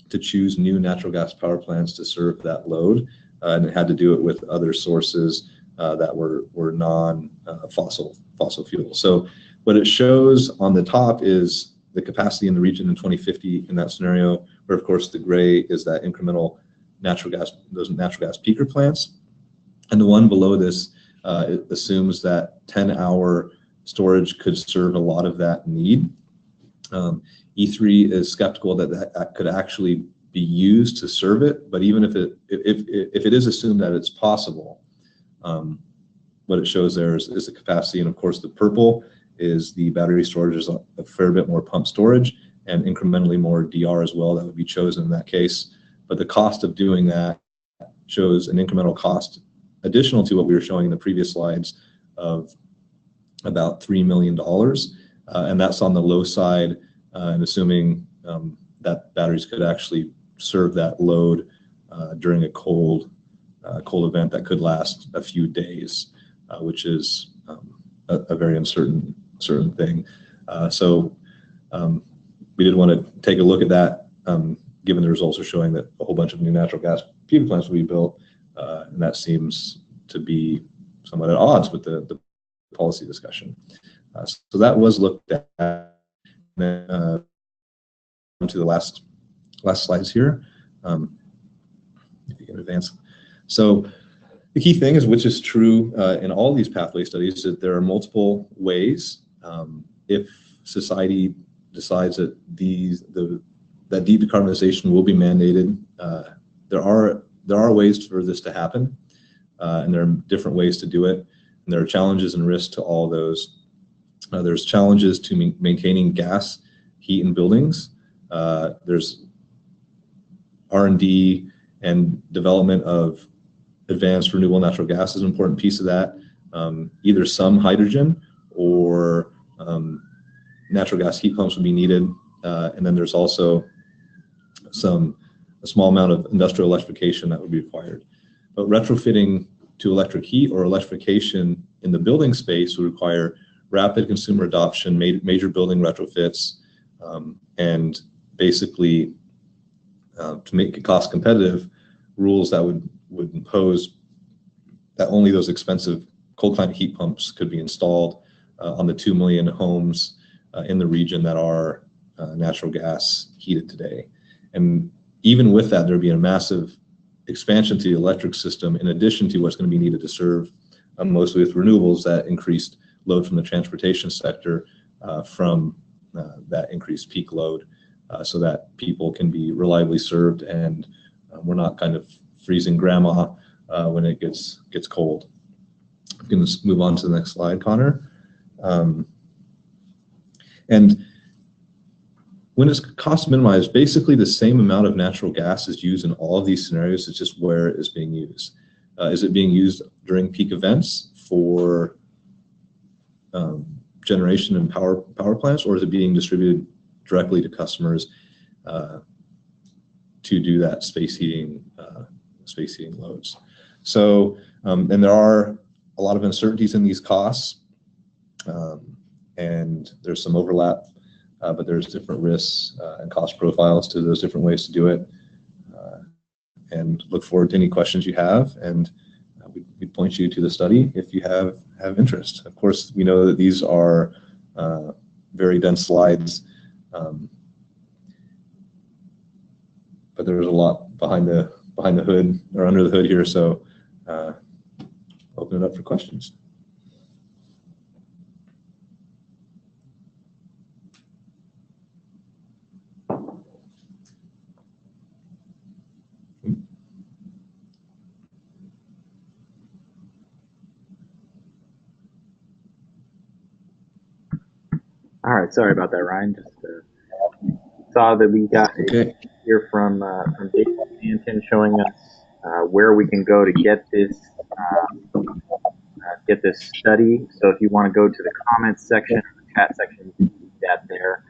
to choose new natural gas power plants to serve that load, and it had to do it with other sources that were non-fossil fuel? So what it shows on the top is the capacity in the region in 2050 in that scenario, or of course the gray is that incremental natural gas, those natural gas peaker plants. And the one below this it assumes that 10-hour storage could serve a lot of that need. E3 is skeptical that that could actually be used to serve it, but even if it is assumed that it's possible, what it shows there is the capacity, and of course the purple is the battery storage is a fair bit more pump storage and incrementally more DR as well that would be chosen in that case. But the cost of doing that shows an incremental cost additional to what we were showing in the previous slides of about $3 million, and that's on the low side, and assuming that batteries could actually serve that load during a cold event that could last a few days, which is a very uncertain thing. So we did want to take a look at that, given the results are showing that a whole bunch of new natural gas peaker plants will be built, and that seems to be somewhat at odds with the policy discussion. So that was looked at. Then to the last slides here. If you can advance. So the key thing is, which is true in all these pathway studies, that there are multiple ways. If society decides that that deep decarbonization will be mandated, there are ways for this to happen, and there are different ways to do it. And there are challenges and risks to all those. There's challenges to maintaining gas, heat, and buildings. There's R&D and development of advanced renewable natural gas is an important piece of that. Either some hydrogen or natural gas heat pumps would be needed. And then there's also a small amount of industrial electrification that would be required. But retrofitting to electric heat or electrification in the building space would require rapid consumer adoption, major building retrofits, and basically to make it cost competitive, rules that would impose that only those expensive cold climate heat pumps could be installed on the 2 million homes in the region that are natural gas heated today. And even with that, there'd be a massive expansion to the electric system in addition to what's going to be needed to serve mostly with renewables that increased load from the transportation sector from that increased peak load, so that people can be reliably served and we're not kind of freezing grandma when it gets cold. We can just move on to the next slide, Connor. And when it's cost minimized, basically the same amount of natural gas is used in all of these scenarios. It's just where it is being used. Is it being used during peak events for generation and power plants, or is it being distributed directly to customers to do that space heating loads? So, and there are a lot of uncertainties in these costs, and there's some overlap, but there's different risks and cost profiles to those different ways to do it. And look forward to any questions you have, and we point you to the study if you have interest. Of course, we know that these are very dense slides, but there's a lot behind the hood or under the hood here, so open it up for questions. All right, sorry about that, Ryan. Just saw that we got here from Dave Stanton showing us where we can go to get this study. So if you want to go to the comments section, the chat section, you can do that there.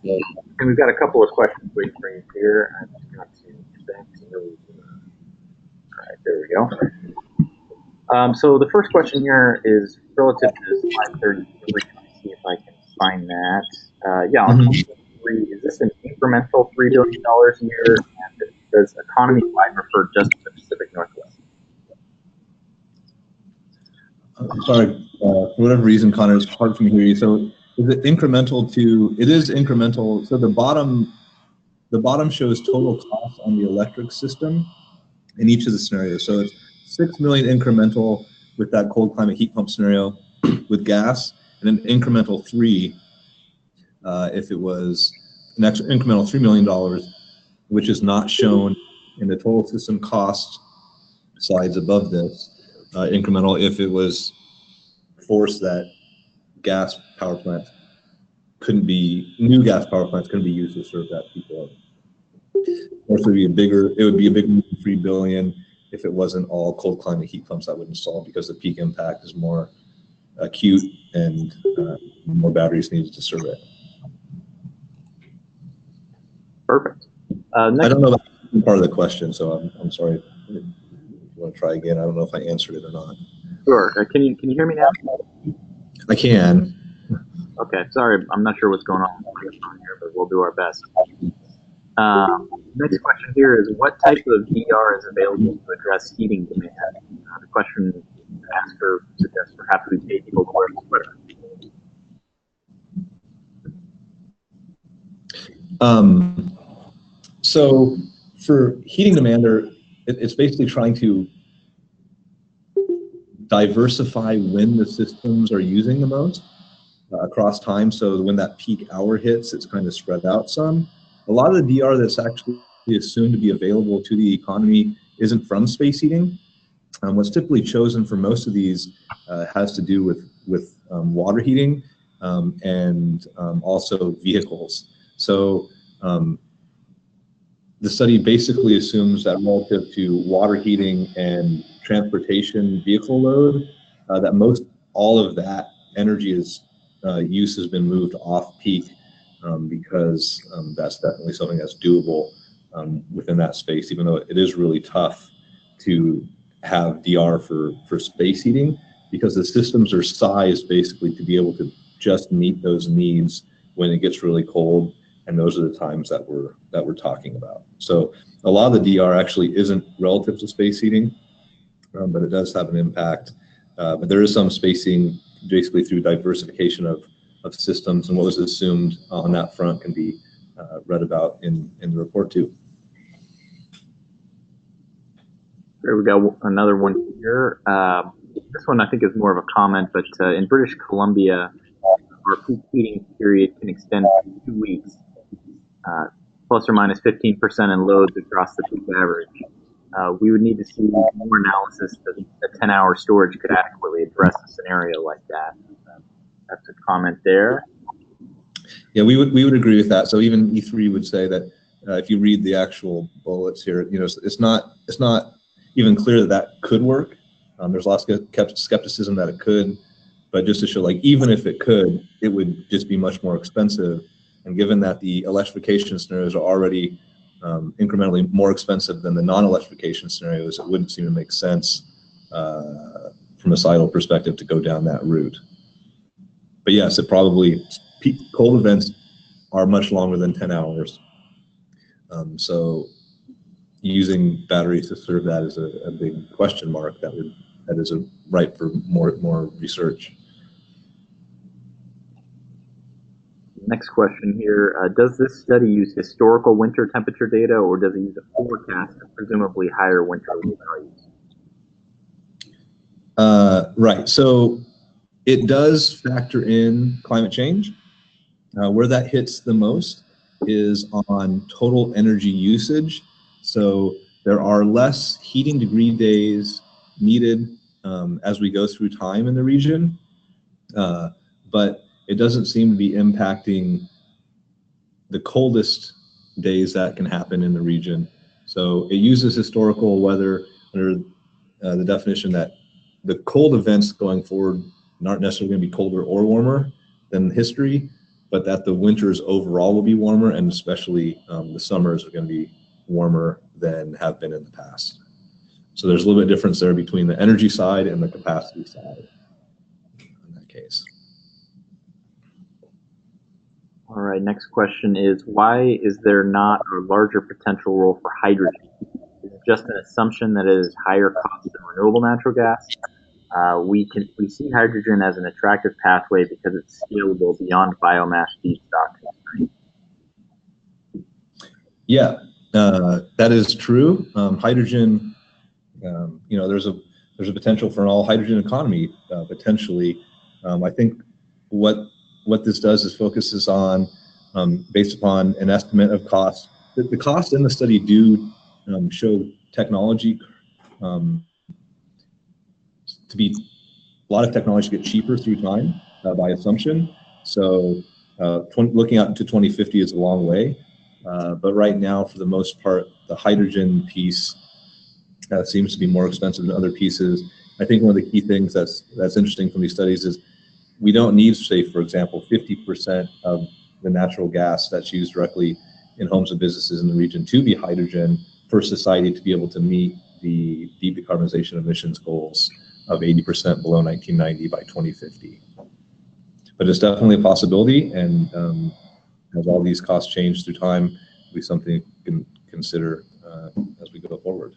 And we've got a couple of questions waiting for you here. I'm just going to back to those. All right, there we go. So the first question here is relative to slide 33. Let me see if I can find that. Yeah, on 23, is this an incremental $3 billion a year? And does economy-wide refer just to the Pacific Northwest? Sorry, for whatever reason, Connor, it's hard for me to hear you. So is it incremental to, it is incremental. So the bottom the bottom shows total cost on the electric system in each of the scenarios. So it's 6 million incremental with that cold climate heat pump scenario with gas, and an incremental 3 if it was an extra incremental $3 million, which is not shown in the total system cost slides above this incremental if it was forced that gas power plants couldn't be, new gas power plants couldn't be used to serve that peak load. Or so it would be a big 3 billion if it wasn't all cold climate heat pumps that would install, because the peak impact is more acute and more batteries needed to serve it. Perfect. I don't know if that's part of the question, so I'm sorry. If you want to try again, I don't know if I answered it or not. Sure. Can you hear me now? I can. Okay. Sorry, I'm not sure what's going on here, but we'll do our best. Next question here is, what type of DR is available to address heating demand? The question asker suggests perhaps we pay people to wear a sweater. So for heating demand, it's basically trying to diversify when the systems are using the most across time. So when that peak hour hits, it's kind of spread out some. A lot of the DR that's actually assumed to be available to the economy isn't from space heating. What's typically chosen for most of these has to do with water heating and also vehicles. So the study basically assumes that relative to water heating and transportation vehicle load, that most all of that energy use has been moved off peak because that's definitely something that's doable within that space, even though it is really tough to have DR for space heating, because the systems are sized basically to be able to just meet those needs when it gets really cold, and those are the times that we're talking about. So a lot of the DR actually isn't relative to space heating, but it does have an impact. But there is some spacing basically through diversification of systems, and what was assumed on that front can be read about in the report too. Here we got another one here. This one I think is more of a comment, but in British Columbia, our peak heating period can extend to 2 weeks, plus or minus 15% in loads across the peak average. We would need to see more analysis that a 10-hour storage could adequately address a scenario like that. That's a comment there. Yeah, we would agree with that. So even E3 would say that if you read the actual bullets here, it's not even clear that could work. There's lots of skepticism that it could, but just to show, like, even if it could, it would just be much more expensive. And given that the electrification scenarios are already incrementally more expensive than the non-electrification scenarios, it wouldn't seem to make sense from a societal perspective to go down that route. But yes, it probably, cold events are much longer than 10 hours. So using batteries to serve that is a big question mark that is ripe for more research. Next question here, does this study use historical winter temperature data, or does it use a forecast of presumably higher winter values? Right, so it does factor in climate change. Where that hits the most is on total energy usage. So there are less heating degree days needed as we go through time in the region, but it doesn't seem to be impacting the coldest days that can happen in the region. So it uses historical weather under the definition that the cold events going forward aren't necessarily going to be colder or warmer than history, but that the winters overall will be warmer, and especially the summers are going to be warmer than have been in the past. So there's a little bit of difference there between the energy side and the capacity side in that case. All right, next question is, why is there not a larger potential role for hydrogen? Is it just an assumption that it is higher cost than renewable natural gas? We see hydrogen as an attractive pathway because it's scalable beyond biomass feedstock. Yeah, that is true. Hydrogen, there's a potential for an all hydrogen economy potentially. I think what this does is focuses on based upon an estimate of cost. The cost in the study do show technology to be a lot of technology get cheaper through time by assumption. So looking out to 2050 is a long way. But right now, for the most part, the hydrogen piece seems to be more expensive than other pieces. I think one of the key things that's interesting from these studies is we don't need, say, for example, 50% of the natural gas that's used directly in homes and businesses in the region to be hydrogen for society to be able to meet the decarbonization emissions goals of 80% below 1990 by 2050. But it's definitely a possibility, and as all these costs change through time, it'll be something you can consider as we go forward.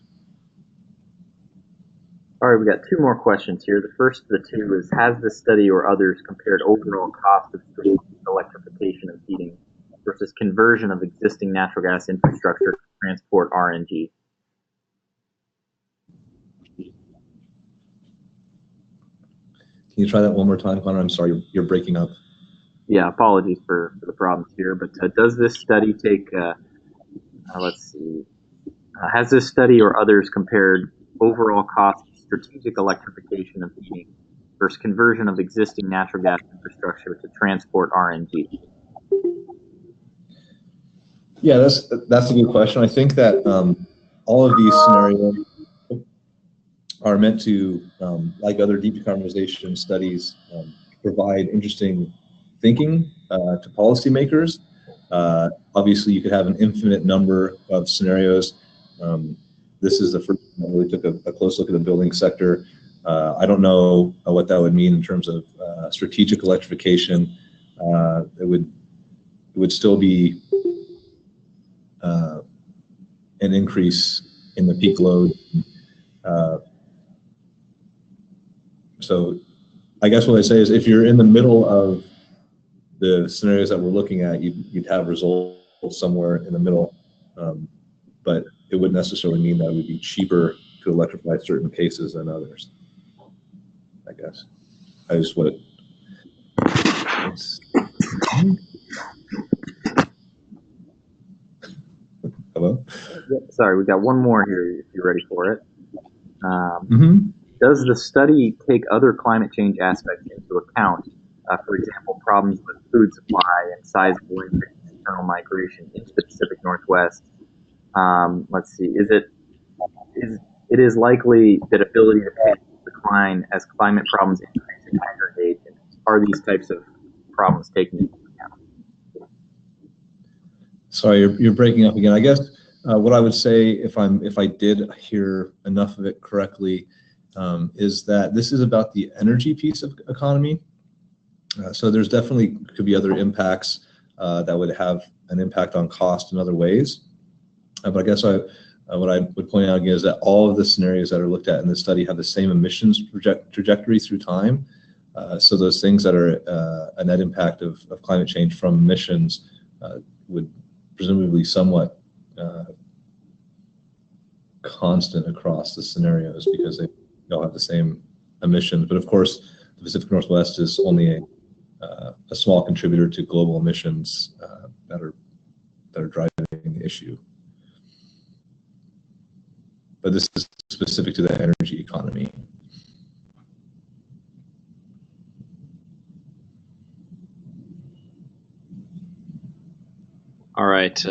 All right, we got two more questions here. The first of the two is, has this study or others compared overall cost of strategic electrification of heating versus conversion of existing natural gas infrastructure to transport RNG? Can you try that one more time, Connor? I'm sorry, you're breaking up. Yeah, apologies for the problems here, but does this study take, let's see, has this study or others compared overall cost of strategic electrification of heating versus conversion of existing natural gas infrastructure to transport RNG? Yeah, that's a good question. I think that all of these scenarios are meant to, like other decarbonization studies, provide interesting thinking to policymakers. Obviously, you could have an infinite number of scenarios. This is the first one that really took a close look at the building sector. I don't know what that would mean in terms of strategic electrification. It would still be an increase in the peak load. So I guess what I say is, if you're in the middle of the scenarios that we're looking at, you'd have results somewhere in the middle, but it wouldn't necessarily mean that it would be cheaper to electrify certain cases than others, I guess. I just would. Hello? Sorry, we got one more here if you're ready for it. Does the study take other climate change aspects into account? For example, problems with food supply and sizable internal migration into the Pacific Northwest. Let's see, it is likely that ability to pay will decline as climate problems increase in aggregate. Are these types of problems taken into account? Sorry, you're breaking up again. I guess what I would say, if I did hear enough of it correctly, is that this is about the energy piece of economy. So there's definitely could be other impacts that would have an impact on cost in other ways. But I guess what I would point out again is that all of the scenarios that are looked at in this study have the same emissions trajectory through time. So those things that are a net impact of climate change from emissions would presumably somewhat constant across the scenarios because they all have the same emissions. But of course, the Pacific Northwest is only a small contributor to global emissions that are driving the issue. But this is specific to the energy economy. All right.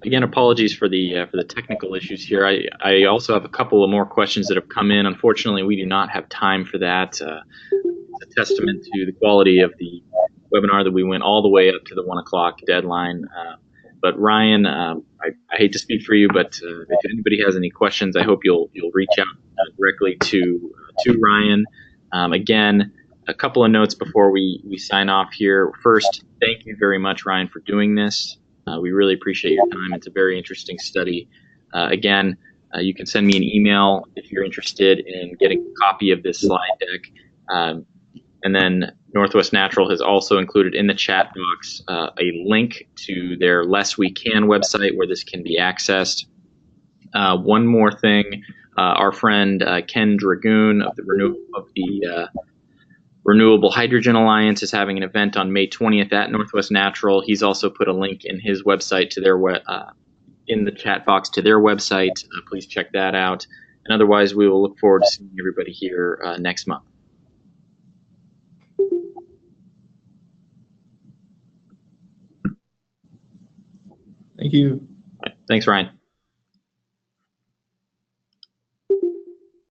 Again, apologies for the technical issues here. I also have a couple of more questions that have come in. Unfortunately, we do not have time for that. It's a testament to the quality of the webinar that we went all the way up to the 1 o'clock deadline. But Ryan, I hate to speak for you, but if anybody has any questions, I hope you'll reach out directly to Ryan. Again, a couple of notes before we sign off here. First, thank you very much, Ryan, for doing this. We really appreciate your time. It's a very interesting study. Again, you can send me an email if you're interested in getting a copy of this slide deck. And then Northwest Natural has also included in the chat box a link to their Less We Can website where this can be accessed. One more thing, our friend Ken Dragoon of the Renewable Hydrogen Alliance is having an event on May 20th at Northwest Natural. He's also put a link in his website to their in the chat box to their website. Please check that out. And otherwise, we will look forward to seeing everybody here next month. Thank you. Thanks, Ryan.